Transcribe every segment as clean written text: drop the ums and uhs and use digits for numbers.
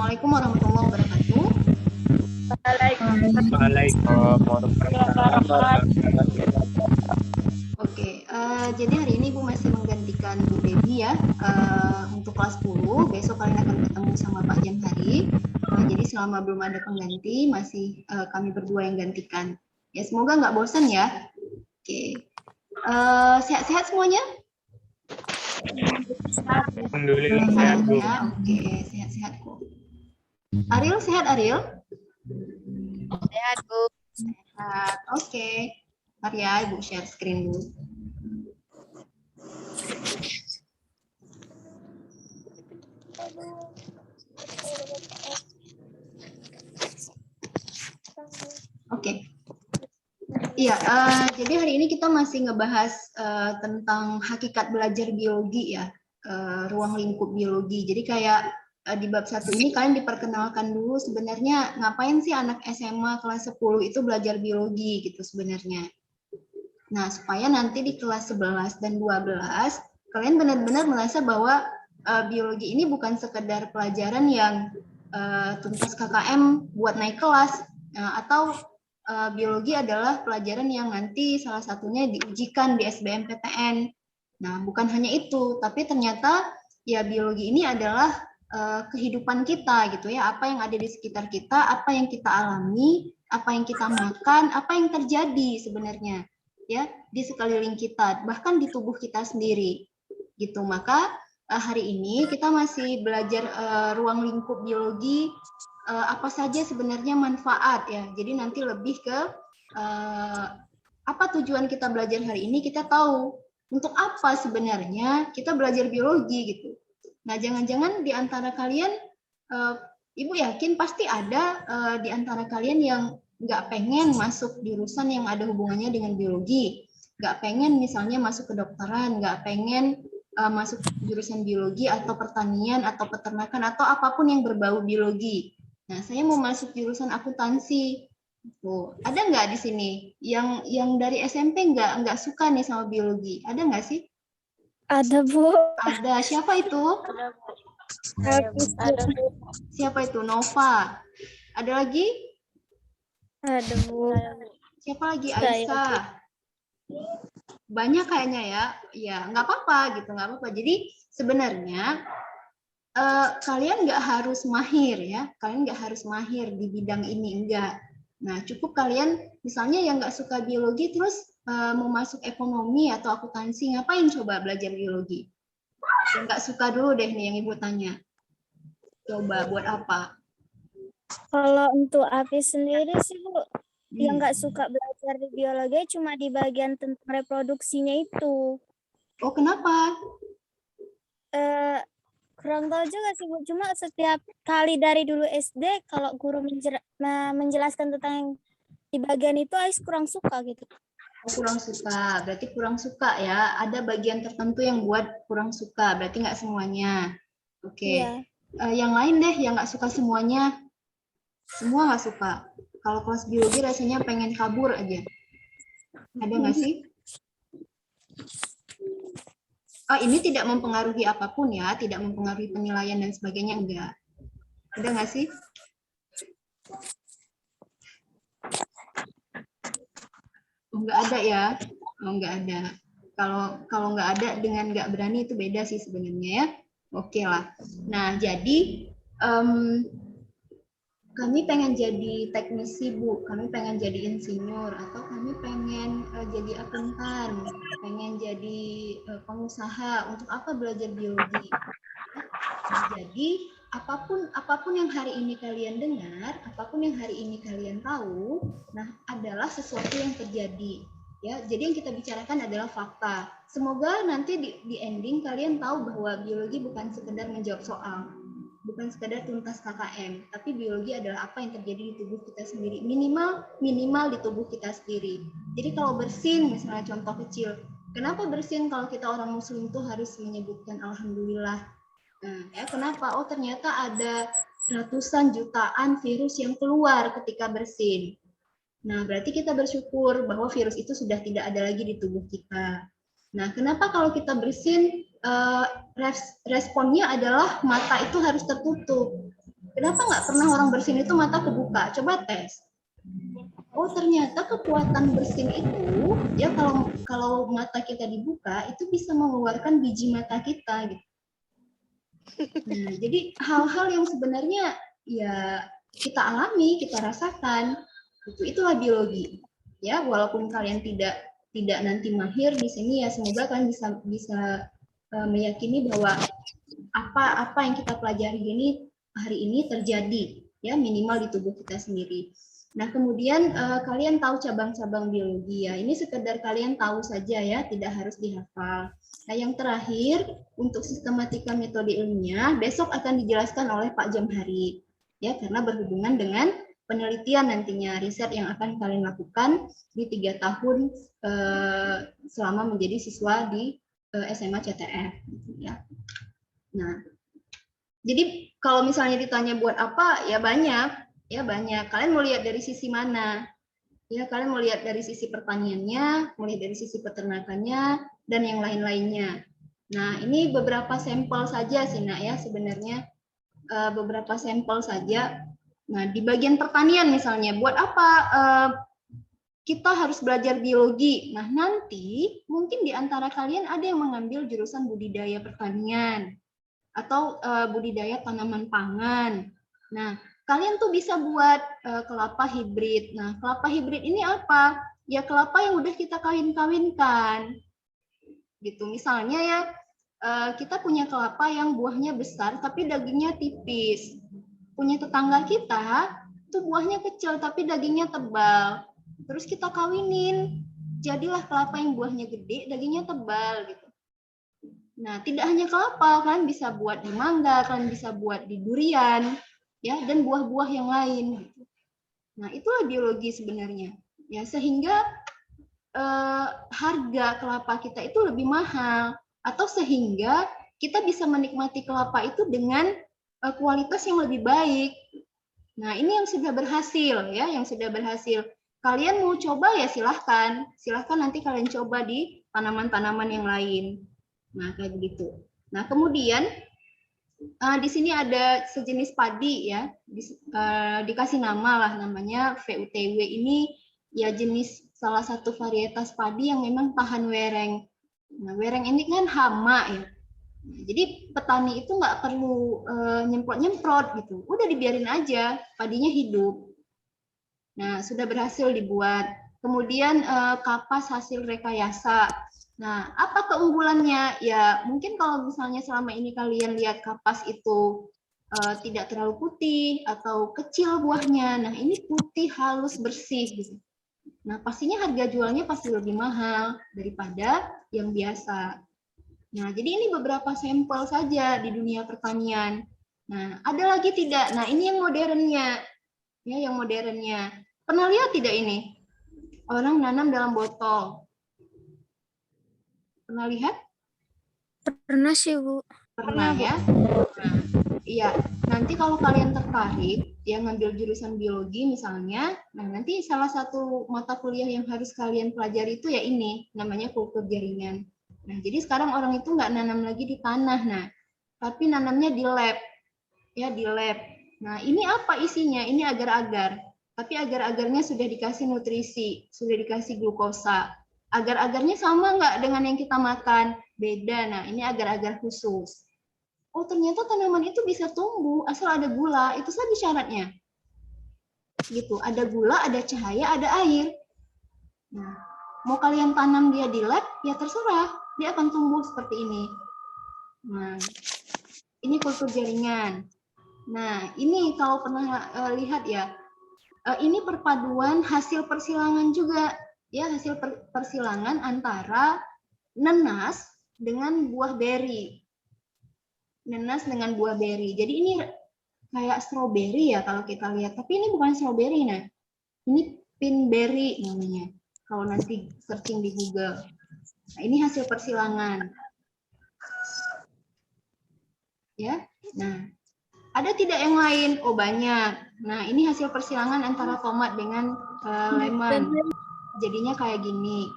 Assalamualaikum warahmatullahi wabarakatuh. Oke, jadi hari ini Ibu masih menggantikan Bu Devi ya untuk kelas 10. Besok kalian akan ketemu sama Pak Jamhari. Jadi selama belum ada pengganti, masih kami berdua yang gantikan. Ya semoga nggak bosan ya. Oke, sehat-sehat semuanya? Alhamdulillah sehat, Bu. Oke, sehat-sehat kok. Ariel sehat, Ariel? Sehat, Bu. Sehat. Oke. Mari ya, Ibu share screen dulu. Oke. Iya, jadi hari ini kita masih ngebahas tentang hakikat belajar biologi ya, ruang lingkup biologi. Jadi kayak di bab 1 ini kalian diperkenalkan dulu sebenarnya ngapain sih anak SMA kelas 10 itu belajar biologi gitu sebenarnya. Nah, supaya nanti di kelas 11 dan 12 kalian benar-benar merasa bahwa biologi ini bukan sekedar pelajaran yang tuntas KKM buat naik kelas atau biologi adalah pelajaran yang nanti salah satunya diujikan di SBMPTN. Nah, bukan hanya itu, tapi ternyata ya biologi ini adalah kehidupan kita gitu ya, apa yang ada di sekitar kita, apa yang kita alami, apa yang kita makan, apa yang terjadi sebenarnya ya di sekeliling kita, bahkan di tubuh kita sendiri. Gitu. Maka hari ini kita masih belajar ruang lingkup biologi, apa saja sebenarnya manfaat ya. Jadi nanti lebih ke apa tujuan kita belajar hari ini, kita tahu untuk apa sebenarnya kita belajar biologi gitu. Nah, jangan-jangan di antara kalian, Ibu yakin pasti ada di antara kalian yang nggak pengen masuk jurusan yang ada hubungannya dengan biologi, nggak pengen misalnya masuk kedokteran, nggak pengen masuk jurusan biologi atau pertanian atau peternakan atau apapun yang berbau biologi. Nah, saya mau masuk jurusan akuntansi. Tuh, ada nggak di sini yang dari SMP nggak suka nih sama biologi? Ada nggak sih? Ada, Bu. Ada. Siapa itu? Ada, Bu. Siapa itu? Nova. Ada lagi? Ada, Bu. Siapa lagi? Aisyah. Banyak kayaknya ya. Ya, nggak apa-apa gitu, nggak apa-apa. Jadi sebenarnya kalian nggak harus mahir ya. Kalian nggak harus mahir di bidang ini, enggak. Nah, cukup kalian misalnya yang nggak suka biologi terus mau masuk ekonomi atau akuntansi, ngapain coba belajar biologi? Yang nggak suka dulu deh nih yang Ibu tanya. Coba buat apa? Kalau untuk Api sendiri sih, Bu, yang nggak suka belajar di biologi cuma di bagian tentang reproduksinya itu. Oh, kenapa? Kurang tahu juga sih, Bu. Cuma setiap kali dari dulu SD, kalau guru menjelaskan tentang di bagian itu, Ais kurang suka gitu. Kurang suka, berarti kurang suka ya. Ada bagian tertentu yang buat kurang suka, berarti nggak semuanya. Oke. Iya. Yang lain deh yang nggak suka semuanya. Semua nggak suka. Kalau kelas biologi rasanya pengen kabur aja. Ada nggak sih? Oh, ini tidak mempengaruhi apapun ya, tidak mempengaruhi penilaian dan sebagainya, enggak. Ada nggak sih? Oh, nggak ada ya? Oh, nggak ada. Kalau nggak ada dengan nggak berani itu beda sih sebenarnya ya. Oke lah. Nah, jadi kami pengen jadi teknisi, Bu. Kami pengen jadi insinyur atau kami pengen jadi akuntan, pengen jadi pengusaha. Untuk apa belajar biologi? Nah, jadi apapun yang hari ini kalian dengar, apapun yang hari ini kalian tahu, nah adalah sesuatu yang terjadi. Ya, jadi yang kita bicarakan adalah fakta. Semoga nanti di ending kalian tahu bahwa biologi bukan sekedar menjawab soal, bukan sekedar tuntas KKM, tapi biologi adalah apa yang terjadi di tubuh kita sendiri, minimal di tubuh kita sendiri. Jadi kalau bersin, misalnya contoh kecil, kenapa bersin kalau kita orang muslim itu harus menyebutkan alhamdulillah? Nah, ya kenapa? Oh, ternyata ada ratusan jutaan virus yang keluar ketika bersin. Nah, berarti kita bersyukur bahwa virus itu sudah tidak ada lagi di tubuh kita. Nah, kenapa kalau kita bersin responnya adalah mata itu harus tertutup? Kenapa nggak pernah orang bersin itu mata kebuka? Coba tes. Oh, ternyata kekuatan bersin itu ya kalau mata kita dibuka itu bisa mengeluarkan biji mata kita gitu. Nah, jadi hal-hal yang sebenarnya ya kita alami, kita rasakan, itulah biologi. Ya, walaupun kalian tidak nanti mahir di sini ya, semoga kalian bisa meyakini bahwa apa yang kita pelajari hari ini terjadi ya minimal di tubuh kita sendiri. Nah, kemudian kalian tahu cabang-cabang biologi ya. Ini sekedar kalian tahu saja ya, tidak harus dihafal. Nah, yang terakhir, untuk sistematika metode ilmiah, besok akan dijelaskan oleh Pak Jamhari. Ya, karena berhubungan dengan penelitian nantinya, riset yang akan kalian lakukan di 3 tahun selama menjadi siswa di SMA CTF. Ya. Nah, jadi kalau misalnya ditanya buat apa, ya banyak. Kalian mau lihat dari sisi mana? Ya, kalian mau lihat dari sisi pertaniannya, mau lihat dari sisi peternakannya, dan yang lain-lainnya. Nah, ini beberapa sampel saja sih, Nak, ya sebenarnya beberapa sampel saja. Nah, di bagian pertanian misalnya, buat apa kita harus belajar biologi? Nah, nanti mungkin di antara kalian ada yang mengambil jurusan budidaya pertanian atau budidaya tanaman pangan. Nah, kalian tuh bisa buat kelapa hibrid. Nah, kelapa hibrid ini apa? Ya kelapa yang udah kita kawin-kawinkan. Gitu. Misalnya ya, kita punya kelapa yang buahnya besar tapi dagingnya tipis. Punya tetangga kita, tuh buahnya kecil tapi dagingnya tebal. Terus kita kawinin. Jadilah kelapa yang buahnya gede, dagingnya tebal gitu. Nah, tidak hanya kelapa, kalian bisa buat di mangga, kalian bisa buat di durian, ya, dan buah-buah yang lain. Nah, itulah biologi sebenarnya. Ya, sehingga harga kelapa kita itu lebih mahal, atau sehingga kita bisa menikmati kelapa itu dengan kualitas yang lebih baik. Nah, ini yang sudah berhasil, ya, yang sudah berhasil. Kalian mau coba ya silahkan nanti kalian coba di tanaman-tanaman yang lain. Nah, kayak begitu. Nah, kemudian di sini ada sejenis padi ya, dikasih nama lah, namanya VUTW. Ini ya jenis salah satu varietas padi yang memang tahan wereng. Nah, wereng ini kan hama ya. Nah, jadi petani itu nggak perlu nyemprot-nyemprot gitu, udah dibiarin aja, padinya hidup. Nah, sudah berhasil dibuat. Kemudian kapas hasil rekayasa. Nah, apa keunggulannya? Ya, mungkin kalau misalnya selama ini kalian lihat kapas itu tidak terlalu putih atau kecil buahnya. Nah, ini putih, halus, bersih gitu. Nah, pastinya harga jualnya pasti lebih mahal daripada yang biasa. Nah, jadi ini beberapa sampel saja di dunia pertanian. Nah, ada lagi tidak? Nah, ini yang modernnya. Ya, yang modernnya. Pernah lihat tidak ini? Orang nanam dalam botol. Pernah lihat? Pernah sih, Bu. Pernah ya? Nah, iya. Nanti kalau kalian tertarik, ya ngambil jurusan biologi misalnya, nah nanti salah satu mata kuliah yang harus kalian pelajari itu ya ini, namanya kultur jaringan. Nah, jadi sekarang orang itu nggak nanam lagi di tanah, nah, tapi nanamnya di lab. Ya, di lab. Nah, ini apa isinya? Ini agar-agar. Tapi agar-agarnya sudah dikasih nutrisi, sudah dikasih glukosa. Agar-agarnya sama nggak dengan yang kita makan? Beda. Nah, ini agar-agar khusus. Oh, ternyata tanaman itu bisa tumbuh asal ada gula. Itu saja syaratnya. Gitu. Ada gula, ada cahaya, ada air. Nah, mau kalian tanam dia di lab, ya terserah. Dia akan tumbuh seperti ini. Nah, ini kultur jaringan. Nah, ini kalau pernah lihat ya, ini perpaduan hasil persilangan juga. Ya, hasil persilangan antara nenas dengan buah beri. Nenas dengan buah beri. Jadi ini kayak stroberi ya kalau kita lihat. Tapi ini bukan stroberi, nah. Ini pinberry namanya. Kalau nanti searching di Google. Nah, ini hasil persilangan. Ya. Nah, ada tidak yang lain? Oh, banyak. Nah, ini hasil persilangan antara tomat dengan lemon. Jadinya kayak gini.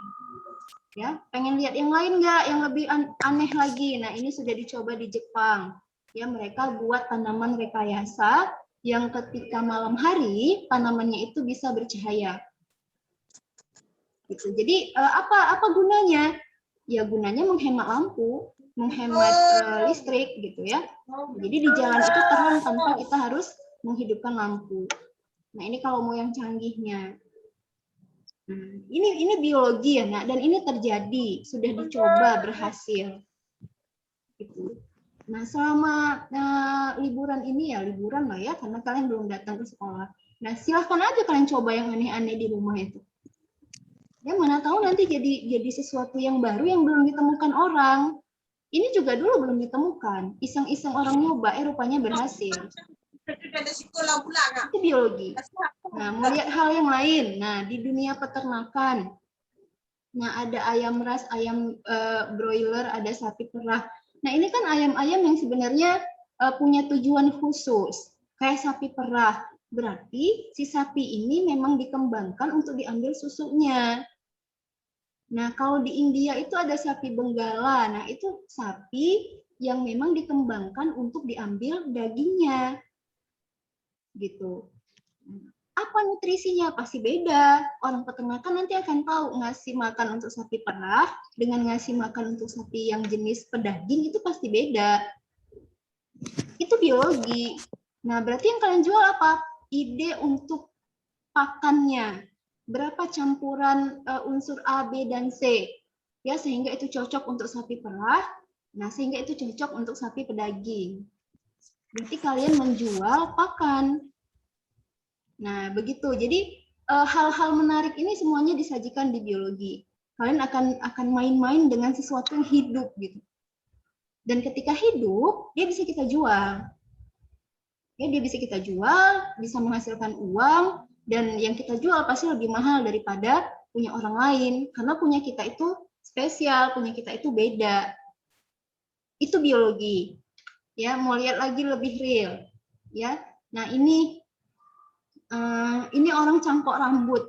Ya, pengen lihat yang lain nggak? Yang lebih aneh lagi. Nah, ini sudah dicoba di Jepang. Ya, mereka buat tanaman rekayasa yang ketika malam hari tanamannya itu bisa bercahaya. Gitu. Jadi apa gunanya? Ya gunanya menghemat lampu, menghemat listrik gitu ya. Jadi di jalan itu terang tanpa kita harus menghidupkan lampu. Nah ini kalau mau yang canggihnya. Nah, ini biologi ya nak, dan ini terjadi, sudah dicoba berhasil. Gitu. Nah selama liburan ini ya liburan lah ya, karena kalian belum datang ke sekolah. Nah silahkan aja kalian coba yang aneh-aneh di rumah itu. Ya mana tahu nanti jadi sesuatu yang baru yang belum ditemukan orang. Ini juga dulu belum ditemukan. Iseng-iseng orang nyoba, rupanya berhasil. Itu biologi. Nah, mau lihat hal yang lain. Nah, di dunia peternakan. Nah, ada ayam ras, ayam broiler, ada sapi perah. Nah, ini kan ayam-ayam yang sebenarnya punya tujuan khusus. Kayak sapi perah. Berarti si sapi ini memang dikembangkan untuk diambil susunya. Nah, kalau di India itu ada sapi benggala. Nah, itu sapi yang memang dikembangkan untuk diambil dagingnya. Gitu. Apa nutrisinya? Pasti beda. Orang peternakan nanti akan tahu ngasih makan untuk sapi perah dengan ngasih makan untuk sapi yang jenis pedaging itu pasti beda. Itu biologi. Nah, berarti yang kalian jual apa? Ide untuk pakannya. Berapa campuran unsur A, B, dan C. Ya, sehingga itu cocok untuk sapi perah. Nah, sehingga itu cocok untuk sapi pedaging. Berarti kalian menjual pakan. Nah, begitu. Jadi hal-hal menarik ini semuanya disajikan di biologi. Kalian akan main-main dengan sesuatu yang hidup gitu. Dan ketika hidup, dia bisa kita jual. Ya, dia bisa kita jual, bisa menghasilkan uang, dan yang kita jual pasti lebih mahal daripada punya orang lain. Karena punya kita itu spesial, punya kita itu beda. Itu biologi. Ya, mau lihat lagi lebih real. Ya, nah ini orang cangkok rambut.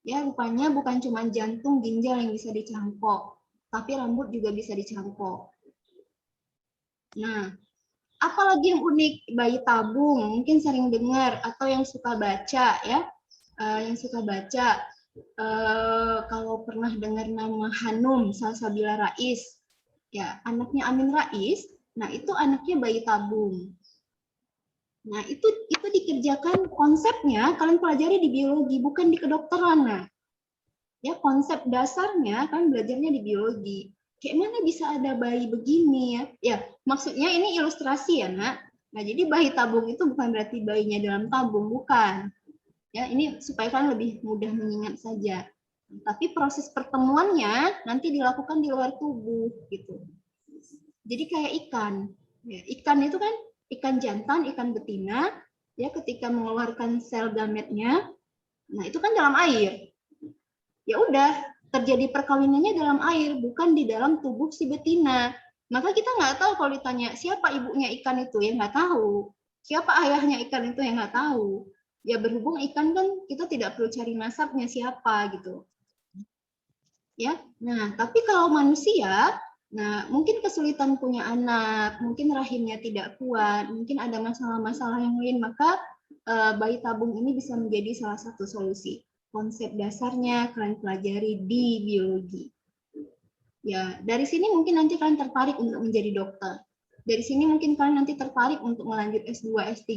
Ya, rupanya bukan cuma jantung, ginjal yang bisa dicangkok, tapi rambut juga bisa dicangkok. Nah, apalagi yang unik, bayi tabung, mungkin sering dengar, atau yang suka baca ya, kalau pernah dengar nama Hanum Salsabila Rais, ya anaknya Amin Rais, nah itu anaknya bayi tabung. Nah itu dikerjakan konsepnya, kalian pelajari di biologi, bukan di kedokteran. Nah, ya konsep dasarnya kan belajarnya di biologi. Kayak mana bisa ada bayi begini ya? Ya, maksudnya ini ilustrasi ya, Nak. Nah, jadi bayi tabung itu bukan berarti bayinya dalam tabung, bukan. Ya, ini supaya kalian lebih mudah mengingat saja. Tapi proses pertemuannya nanti dilakukan di luar tubuh gitu. Jadi kayak ikan. Ya, ikan itu kan ikan jantan, ikan betina, ya ketika mengeluarkan sel gametnya, nah itu kan dalam air. Ya udah, terjadi perkawinannya dalam air, bukan di dalam tubuh si betina. Maka kita nggak tahu kalau ditanya siapa ibunya ikan itu, ya nggak tahu. Siapa ayahnya ikan itu, yang nggak tahu. Ya berhubung ikan kan kita tidak perlu cari nasabnya siapa gitu. Ya, nah tapi kalau manusia, nah mungkin kesulitan punya anak, mungkin rahimnya tidak kuat, mungkin ada masalah-masalah yang lain, maka bayi tabung ini bisa menjadi salah satu solusi. Konsep dasarnya kalian pelajari di biologi. Ya, dari sini mungkin nanti kalian tertarik untuk menjadi dokter. Dari sini mungkin kalian nanti tertarik untuk melanjut S2, S3,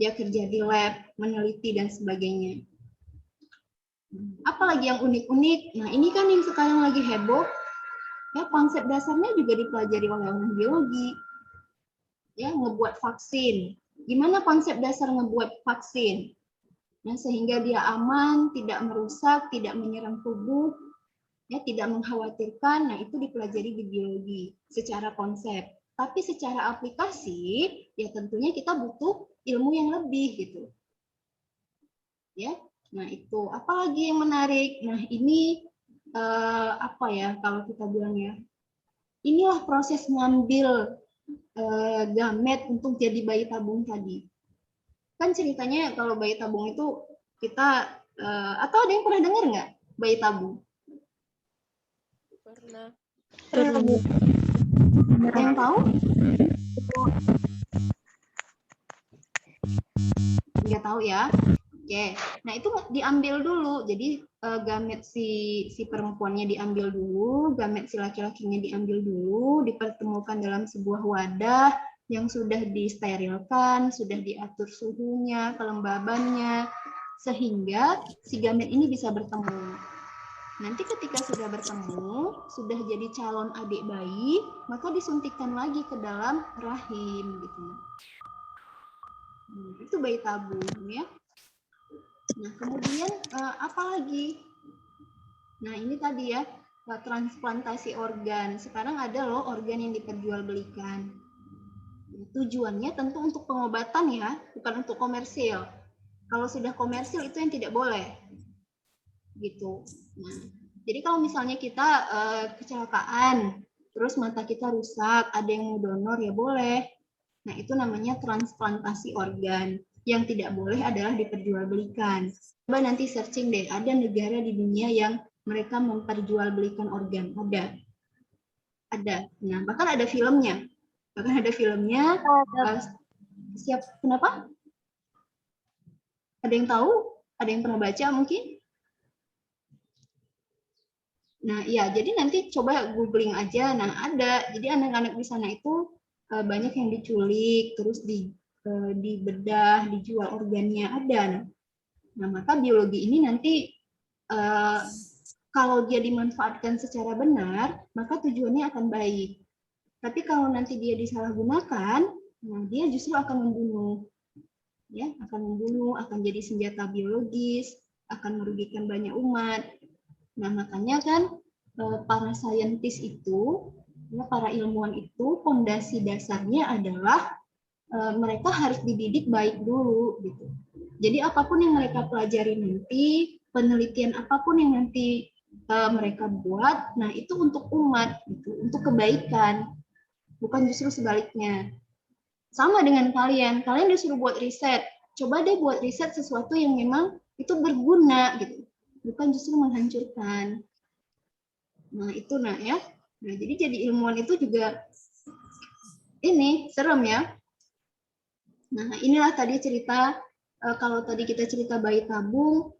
ya kerja di lab, meneliti dan sebagainya. Apalagi yang unik-unik. Nah, ini kan yang sekarang lagi heboh. Ya, konsep dasarnya juga dipelajari oleh orang biologi. Ya, ngebuat vaksin. Gimana konsep dasar ngebuat vaksin? Nah, sehingga dia aman, tidak merusak, tidak menyerang tubuh, ya, tidak mengkhawatirkan. Nah, itu dipelajari di biologi secara konsep. Tapi secara aplikasi, ya tentunya kita butuh ilmu yang lebih gitu. Ya, nah itu. Apalagi yang menarik? Nah, ini apa ya kalau kita bilang ya? Inilah proses ngambil gamet untuk jadi bayi tabung tadi. Kan ceritanya kalau bayi tabung itu kita atau ada yang pernah dengar nggak bayi tabung? Pernah. Ada yang tahu? Udah tahu ya? Oke. Nah, itu diambil dulu. Jadi gamet si perempuannya diambil dulu, gamet si laki-lakinya diambil dulu, dipertemukan dalam sebuah wadah yang sudah disterilkan, sudah diatur suhunya, kelembabannya, sehingga si gamet ini bisa bertemu. Nanti ketika sudah bertemu, sudah jadi calon adik bayi, maka disuntikkan lagi ke dalam rahim gitu. Itu bayi tabung ya. Nah, kemudian apa lagi? Nah, ini tadi ya, transplantasi organ. Sekarang ada loh organ yang diperjualbelikan. Tujuannya tentu untuk pengobatan ya, bukan untuk komersil. Kalau sudah komersil itu yang tidak boleh. Gitu. Nah, jadi kalau misalnya kita kecelakaan, terus mata kita rusak, ada yang mau donor ya boleh. Nah, itu namanya transplantasi organ. Yang tidak boleh adalah diperjualbelikan. Coba nanti searching deh, ada negara di dunia yang mereka memperjualbelikan organ. Ada. Nah, bahkan ada filmnya. Siap, kenapa? Ada yang tahu? Ada yang pernah baca mungkin? Nah, iya, jadi nanti coba googling aja. Nah, ada. Jadi anak-anak di sana itu banyak yang diculik, terus dibedah, dijual organnya ada. Nah, maka biologi ini nanti kalau dia dimanfaatkan secara benar, maka tujuannya akan baik. Tapi kalau nanti dia disalahgunakan, nah dia justru akan membunuh. Ya, akan membunuh, akan jadi senjata biologis, akan merugikan banyak umat. Nah, makanya kan para saintis itu, ya, para ilmuwan itu, fondasi dasarnya adalah mereka harus dididik baik dulu. Gitu. Jadi apapun yang mereka pelajari nanti, penelitian apapun yang nanti mereka buat, nah itu untuk umat, gitu, untuk kebaikan, bukan justru sebaliknya. Sama dengan kalian disuruh buat riset, coba deh buat riset sesuatu yang memang itu berguna, gitu. Bukan justru menghancurkan. Nah, itu ya. Nah, jadi ilmuwan itu juga ini serem ya. Nah, inilah tadi cerita kalau tadi kita cerita bayi tabung,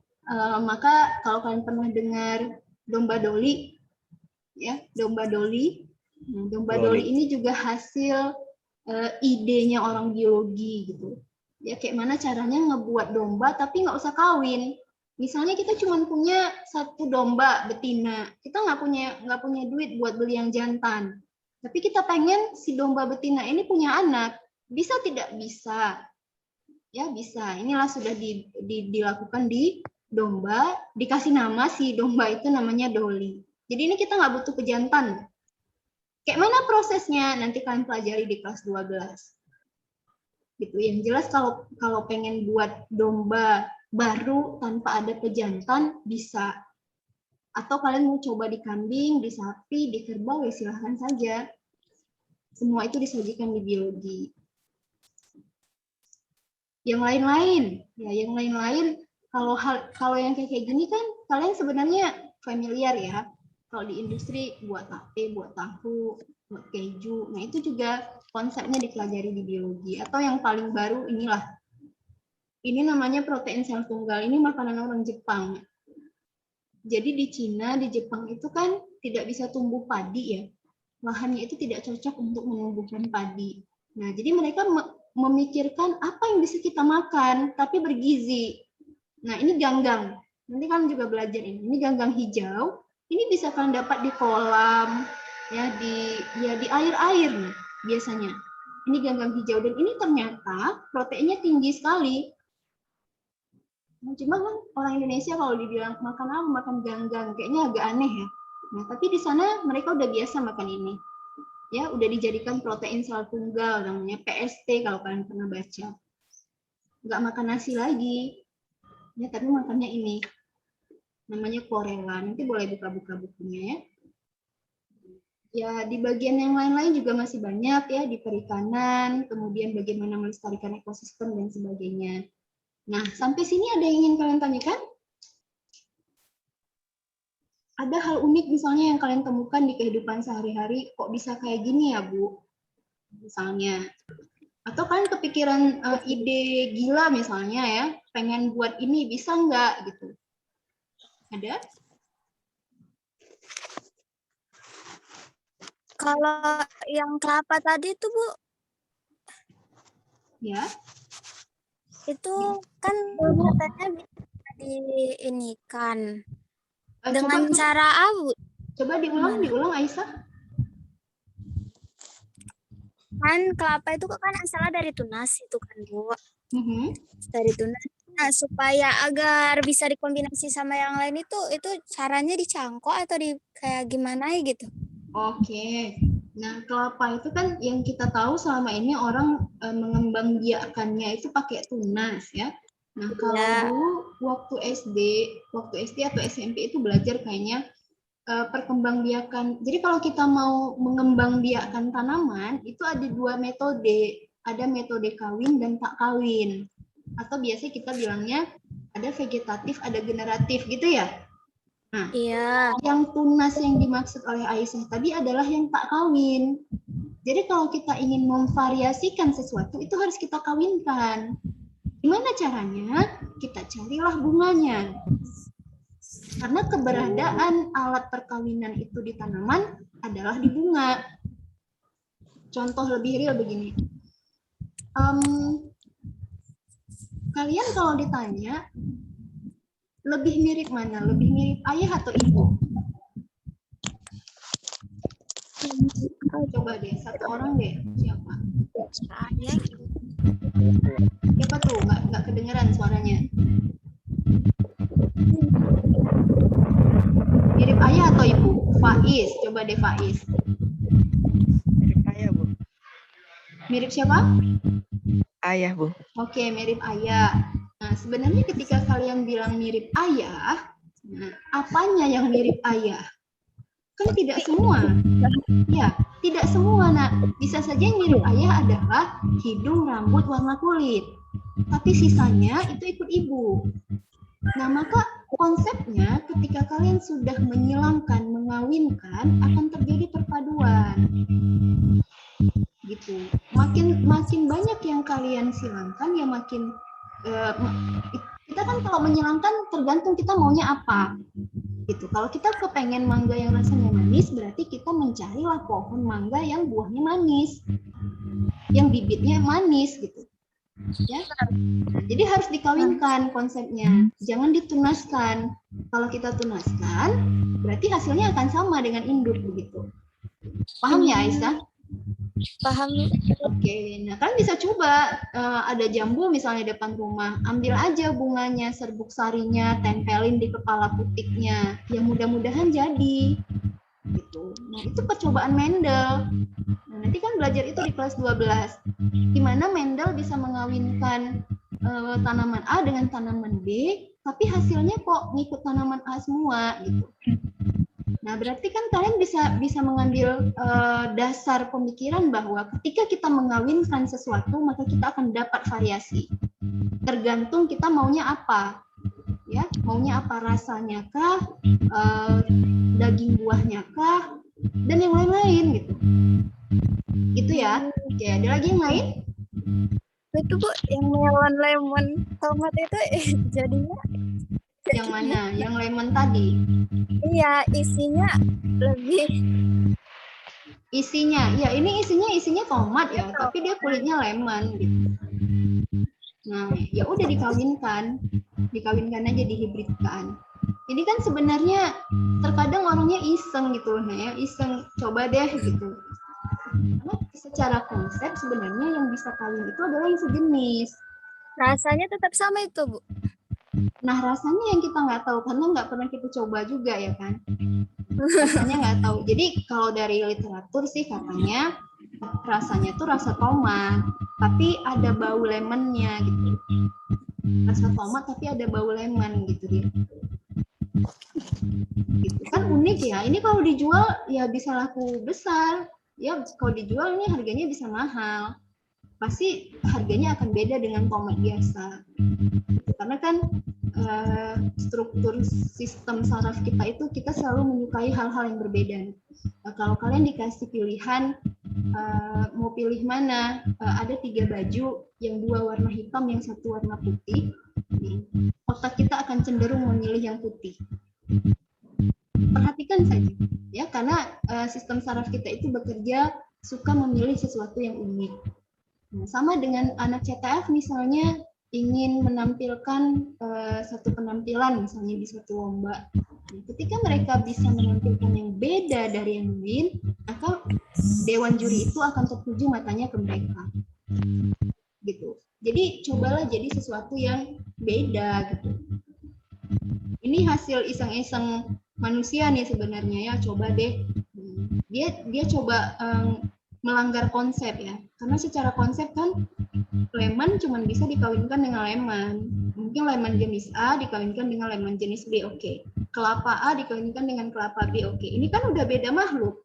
maka kalau kalian pernah dengar domba Dolly ya, domba Dolly. Nah, domba Dolly ini juga hasil idenya orang biologi gitu. Ya, kayak mana caranya ngebuat domba tapi nggak usah kawin. Misalnya kita cuma punya satu domba betina, kita nggak punya duit buat beli yang jantan, tapi kita pengen si domba betina ini punya anak, bisa tidak bisa? Ya bisa. Inilah sudah dilakukan di domba, dikasih nama si domba itu namanya Dolly. Jadi ini kita nggak butuh pejantan. Kayak mana prosesnya? Nanti kalian pelajari di kelas 12. Gitu. Yang jelas kalau pengen buat domba baru tanpa ada pejantan bisa. Atau kalian mau coba di kambing, di sapi, di kerbau, ya silahkan saja. Semua itu disajikan di biologi. Yang lain-lain, ya yang lain-lain kalau yang kayak gini kan kalian sebenarnya familiar ya. Kalau di industri buat tape, buat tahu, buat keju, nah itu juga konsepnya dipelajari di biologi. Atau yang paling baru inilah, ini namanya protein sel tunggal. Ini makanan orang Jepang. Jadi di Cina, di Jepang itu kan tidak bisa tumbuh padi ya. Lahannya itu tidak cocok untuk menumbuhkan padi. Nah, jadi mereka memikirkan apa yang bisa kita makan, tapi bergizi. Nah, ini ganggang. Nanti kalian juga belajar ini. Ini ganggang hijau. Ini bisa kalian dapat di kolam, ya di air-air nih biasanya. Ini ganggang hijau dan ini ternyata proteinnya tinggi sekali. Nah, cuma kan orang Indonesia kalau dibilang makan apa, makan ganggang, kayaknya agak aneh ya. Nah, tapi di sana mereka udah biasa makan ini. Ya, udah dijadikan protein sel tunggal, namanya PST kalau kalian pernah baca. Nggak makan nasi lagi, ya, tapi makannya ini. Namanya chlorella. Nanti boleh buka-buka bukunya ya. Ya, di bagian yang lain-lain juga masih banyak ya, di perikanan, kemudian bagaimana melestarikan ekosistem dan sebagainya. Nah, sampai sini ada yang ingin kalian tanyakan? Ada hal unik misalnya yang kalian temukan di kehidupan sehari-hari, kok bisa kayak gini ya, Bu? Misalnya. Atau kalian kepikiran ide gila misalnya ya, pengen buat ini, bisa nggak gitu? Ada? Kalau yang kelapa tadi tuh Bu, Ya. itu kan katanya bisa diinikan dengan Coba, cara apa? coba diulang Aisyah. Kan kelapa itu kan asalnya dari tunas itu kan Bu. Mhm. Dari tunas. Nah, supaya agar bisa dikombinasi sama yang lain itu caranya dicangkok atau di kayak gimana ya gitu. Oke. Nah, kelapa itu kan yang kita tahu selama ini orang mengembangbiakannya itu pakai tunas ya. Nah, kalau Ya. dulu waktu SD atau SMP itu belajar kayaknya perkembangbiakan. Jadi kalau kita mau mengembangbiakan tanaman itu ada dua metode. Ada metode kawin dan tak kawin. Atau biasanya kita bilangnya ada vegetatif, ada generatif gitu ya. Nah, Iya. yang tunas yang dimaksud oleh Aisyah tadi adalah yang tak kawin. Jadi kalau kita ingin memvariasikan sesuatu itu harus kita kawinkan. Gimana caranya? Kita carilah bunganya. Karena keberadaan alat perkawinan itu di tanaman adalah di bunga. Contoh lebih real begini. Kalian kalau ditanya, lebih mirip mana? Lebih mirip ayah atau ibu? Coba deh, satu orang deh. Siapa? Saya Siapa tuh? Nggak kedengeran suaranya. Mirip ayah atau ibu? Faiz. Coba deh Faiz. Mirip ayah, Bu. Mirip siapa? Ayah, Bu. Oke, mirip ayah. Nah, sebenarnya ketika kalian bilang mirip ayah, nah, apanya yang mirip ayah? Kan tidak semua. Ya, tidak semua. Nah, bisa saja yang mirip ayah adalah hidung, rambut, warna kulit. Tapi sisanya itu ikut ibu. Nah, maka konsepnya ketika kalian sudah menyilangkan, mengawinkan, akan terjadi perpaduan. Gitu. Makin banyak yang kalian silangkan, ya makin kita kan kalau menyilangkan tergantung kita maunya apa. Gitu. Kalau kita kepengen mangga yang rasanya manis, berarti kita mencarilah pohon mangga yang buahnya manis, yang bibitnya manis gitu. Ya, jadi harus dikawinkan konsepnya, jangan ditunaskan. Kalau kita tunaskan, berarti hasilnya akan sama dengan induk begitu. Paham ya Aisyah? paham. Oke, nah kan bisa coba ada jambu misalnya depan rumah, ambil aja bunganya, serbuk sarinya, tempelin di kepala putiknya, ya mudah-mudahan jadi. Gitu. Nah itu percobaan Mendel. Nah, nanti kan belajar itu di kelas 12. Gimana Mendel bisa mengawinkan tanaman A dengan tanaman B, tapi hasilnya kok ngikut tanaman A semua gitu. Nah, berarti kan kalian bisa mengambil dasar pemikiran bahwa ketika kita mengawinkan sesuatu, maka kita akan dapat variasi. Tergantung kita maunya apa. Ya, maunya apa, rasanya kah, daging buahnya kah, dan yang lain-lain gitu. Gitu ya. Oke, ada lagi yang lain? Itu Bu, yang melon, lemon, tomat itu jadinya Yang mana? Yang lemon tadi? iya isinya lebih Isinya, ya ini isinya tomat ya, tapi dia kulitnya lemon gitu. Nah, ya udah dikawinkan aja, dihibridkan. Ini kan sebenarnya terkadang orangnya iseng gitu loh, ya, iseng coba deh gitu. Karena secara konsep sebenarnya yang bisa kawin itu adalah yang sejenis. rasanya tetap sama itu Bu. Nah rasanya yang kita nggak tahu karena nggak pernah kita coba juga ya kan. Rasanya nggak tahu. Jadi kalau dari literatur sih katanya rasanya tuh rasa tomat, tapi ada bau lemonnya gitu. Rasa tomat tapi ada bau lemon gitu dia. Gitu kan unik ya. Ini kalau dijual ya bisa laku besar. Ya kalau dijual ini harganya bisa mahal. pasti harganya akan beda dengan tomat biasa. Karena kan struktur sistem saraf kita itu kita selalu menyukai hal-hal yang berbeda. Kalau kalian dikasih pilihan mau pilih mana, ada 3 baju, yang 2 warna hitam, yang 1 warna putih, otak kita akan cenderung memilih yang putih. Perhatikan saja, ya, karena sistem saraf kita itu bekerja suka memilih sesuatu yang unik. Nah, sama dengan anak CTF misalnya ingin menampilkan satu penampilan misalnya di suatu lomba. Nah, ketika mereka bisa menampilkan yang beda dari yang lain, maka dewan juri itu akan tertuju matanya ke mereka. Gitu. Jadi cobalah jadi sesuatu yang beda gitu. Ini hasil iseng-iseng manusia nih sebenarnya ya, coba deh. Dia coba melanggar konsep ya, karena secara konsep kan lemon cuma bisa dikawinkan dengan lemon, mungkin lemon jenis A dikawinkan dengan lemon jenis B, oke. Kelapa A dikawinkan dengan kelapa B, oke. Ini kan udah beda makhluk.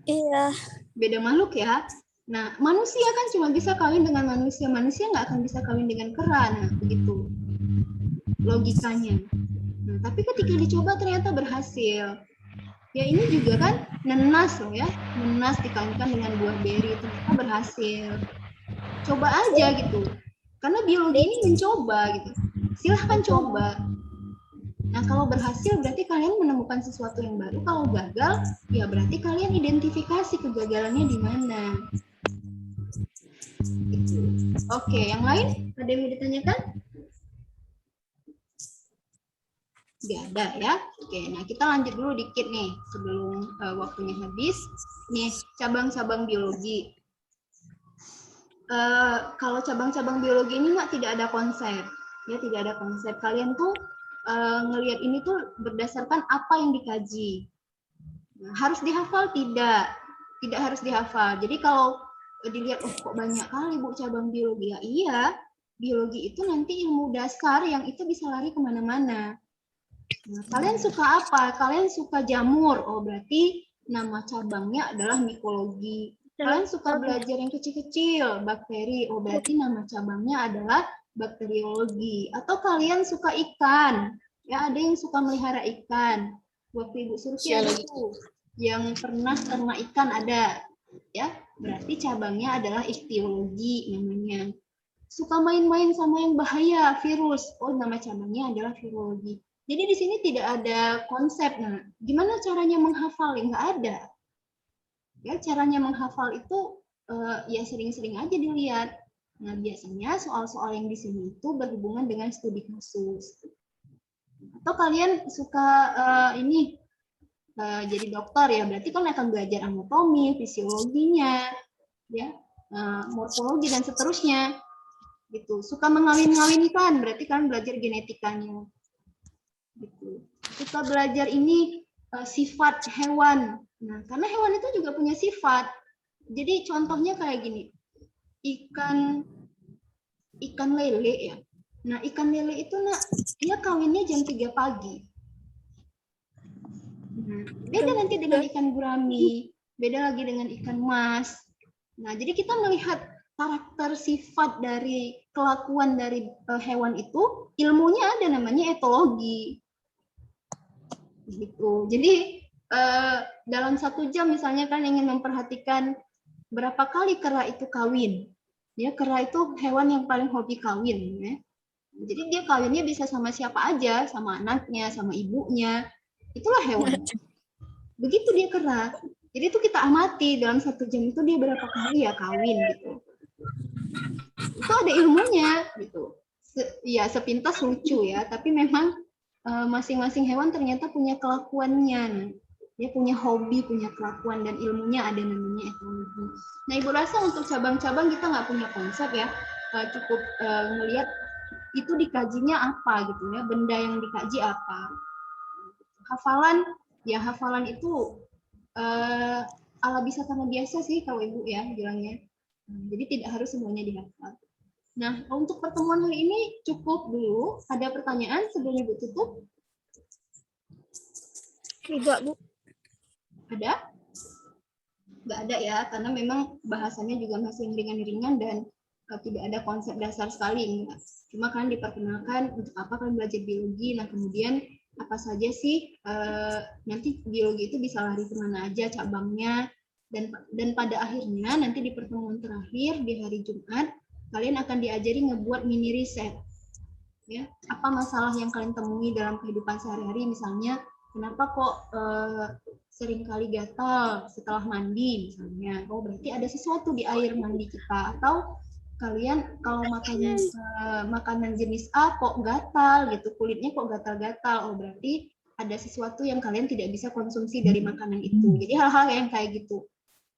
Iya. Beda makhluk ya. Nah, manusia kan cuma bisa kawin dengan manusia, manusia nggak akan bisa kawin dengan kera, nah begitu logikanya. Nah, tapi ketika dicoba ternyata berhasil. Ya ini juga kan nenas loh ya, nenas dikawinkan dengan buah beri, ternyata berhasil. Coba aja gitu, karena biologi ini mencoba gitu. Silahkan coba. Nah kalau berhasil berarti kalian menemukan sesuatu yang baru. Kalau gagal, ya berarti kalian identifikasi kegagalannya di mana. Gitu. Oke, yang lain ada yang mau ditanyakan? Nggak ada ya. Oke, nah kita lanjut dulu dikit nih sebelum waktunya habis. Nih, cabang-cabang biologi. Kalau cabang-cabang biologi ini tidak ada konsep. Ya, tidak ada konsep. Kalian tuh ngelihat ini tuh berdasarkan apa yang dikaji. Nah, harus dihafal? Tidak harus dihafal. Jadi kalau dilihat, oh kok banyak kali Bu cabang biologi. Ya iya, biologi itu nanti ilmu dasar yang itu bisa lari kemana-mana. Nah, kalian suka apa? Kalian suka jamur. Oh, berarti nama cabangnya adalah mikologi. Kalian suka belajar yang kecil-kecil, bakteri. Oh, berarti nama cabangnya adalah bakteriologi. Atau kalian suka ikan. Ya, ada yang suka melihara ikan. Waktu Ibu Surti ada tuh yang pernah ternak ikan ada. Ya, berarti cabangnya adalah ichtiologi namanya. Suka main-main sama yang bahaya, virus. Oh, nama cabangnya adalah virologi. Jadi di sini tidak ada konsep. Nah, gimana caranya menghafal? Nggak ada. Ya, caranya menghafal itu ya sering-sering aja dilihat. Nah, biasanya soal-soal yang di sini itu berhubungan dengan studi kasus. Atau kalian suka jadi dokter ya, berarti kan akan belajar anatomi, fisiologinya, ya, morfologi dan seterusnya. Gitu. Suka mengawin-ngawinkan, berarti kan belajar genetikanya. Gitu. Kita belajar ini sifat hewan. Nah, karena hewan itu juga punya sifat. Jadi contohnya kayak gini. Ikan lele ya. Nah, ikan lele itu dia kawinnya jam 3 pagi. Nah, beda nanti dengan ikan gurami, beda lagi dengan ikan mas. Nah, jadi kita melihat karakter sifat dari kelakuan dari hewan itu, ilmunya ada namanya etologi. Gitu. Jadi dalam 1 jam misalnya kan ingin memperhatikan berapa kali kera itu kawin. Ya, kera itu hewan yang paling hobi kawin. Ya. Jadi dia kawinnya bisa sama siapa aja, sama anaknya, sama ibunya. Itulah hewan. Begitu dia kera. Jadi itu kita amati dalam 1 jam itu dia berapa kali ya kawin gitu. Itu ada ilmunya gitu. Ya sepintas lucu ya, tapi memang masing-masing hewan ternyata punya kelakuannya. Dia punya hobi, punya kelakuan, dan ilmunya ada namanya etologi. Nah, Ibu rasa untuk cabang-cabang kita nggak punya konsep ya, cukup melihat itu dikajinya apa gitu ya, benda yang dikaji apa. Hafalan, ya hafalan itu ala bisa karena biasa sih kalau Ibu ya bilangnya. Jadi tidak harus semuanya dihafal. Nah, untuk pertemuan hari ini cukup dulu. Ada pertanyaan sebelum Ibu tutup? Tidak, Bu. Ada? nggak ada ya, karena memang bahasanya juga masih yang ringan-ringan dan tidak ada konsep dasar sekali. Enggak. Cuma kan diperkenalkan untuk apa kalian belajar biologi. Nah kemudian apa saja sih nanti biologi itu bisa lari kemana aja cabangnya, dan pada akhirnya nanti di pertemuan terakhir di hari Jumat kalian akan diajari ngebuat mini riset. Ya, apa masalah yang kalian temui dalam kehidupan sehari-hari, misalnya kenapa kok seringkali gatal setelah mandi misalnya, oh berarti ada sesuatu di air mandi kita, atau kalian kalau makanan jenis A kok gatal gitu, kulitnya kok gatal-gatal, oh berarti ada sesuatu yang kalian tidak bisa konsumsi dari makanan itu. Jadi hal-hal yang kayak gitu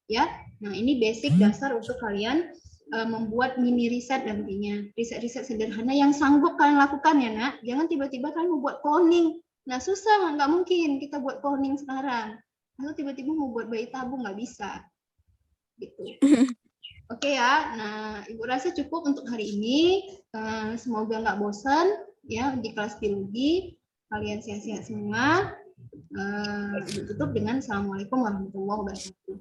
ya. Nah ini basic dasar untuk kalian membuat mini riset nantinya, riset-riset sederhana yang sanggup kalian lakukan ya nak. Jangan tiba-tiba kalian mau buat cloning, nah susah, nggak mungkin kita buat cloning sekarang, atau tiba-tiba mau buat bayi tabung, nggak bisa gitu. Oke ya, nah ibu rasa cukup untuk hari ini. Semoga nggak bosan ya di kelas biologi, kalian sehat-sehat semua. Ditutup dengan assalamualaikum warahmatullahi wabarakatuh.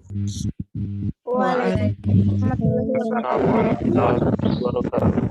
Waalaikumsalam warahmatullahi wabarakatuh. Waalaikumsalam warahmatullahi wabarakatuh.